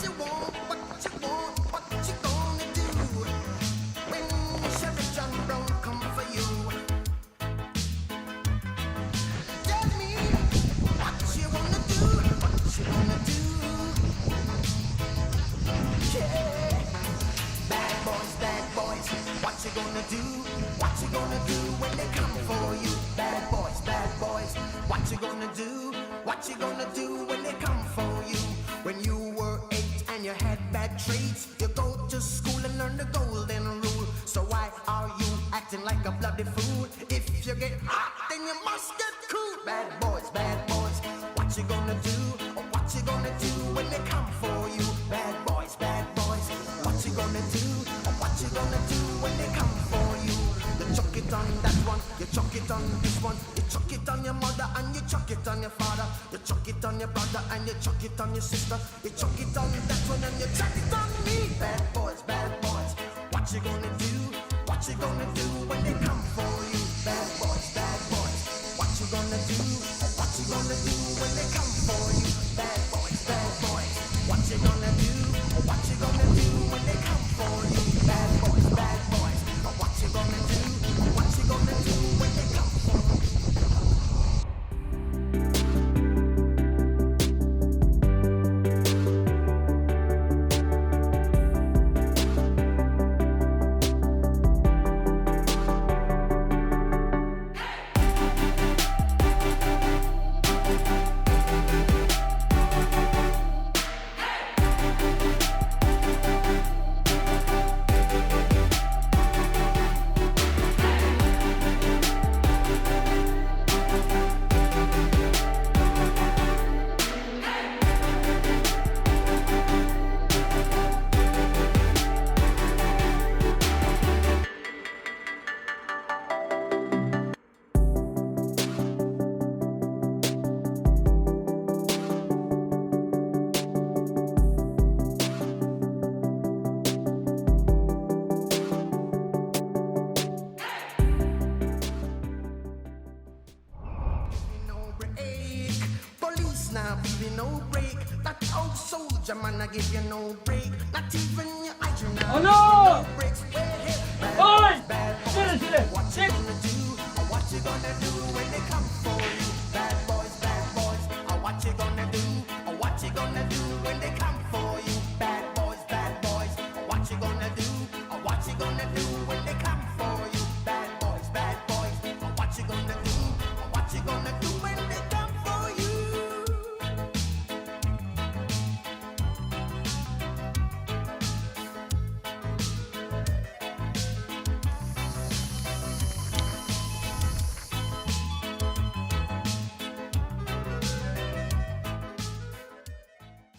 you want, what you gonna do when Chevy John Brown come for you? Tell me what you wanna do, what you gonna do? Yeah, bad boys, what you gonna do? What you gonna do when they come for you? Bad boys, what you gonna do? What you gonna do when they come for you? When you were 8 and you had bad traits, you go to school and learn the golden rule. So why are you acting like a bloody fool? If you get hot, then you must get cool. Bad boys, what you gonna do? Or what you gonna do when they come for you? Bad boys, what you gonna do? Or what you gonna do when they come for you? You chuck it on that one, you chuck it on this one, you chuck it on your mother and you chuck it on your father, you chuck it on your brother and you chuck it on your sister, you chuck it on that one and you chuck it on me. Bad boys, what you gonna do? What you gonna do when they come for you? Bad boys, what you gonna do? What you gonna do when they come for you? Bad boys, what you gonna do? What you gonna do when they come for you? Bad boys, what you gonna do? What you gonna do when they come for you? Now, baby, no break. That old soldier man, I give you no break. Not even your eyes, you know. Oh no! No breaks. Oi! Bad Şöyle şöyle. what you gonna do? Or what you gonna do when they come for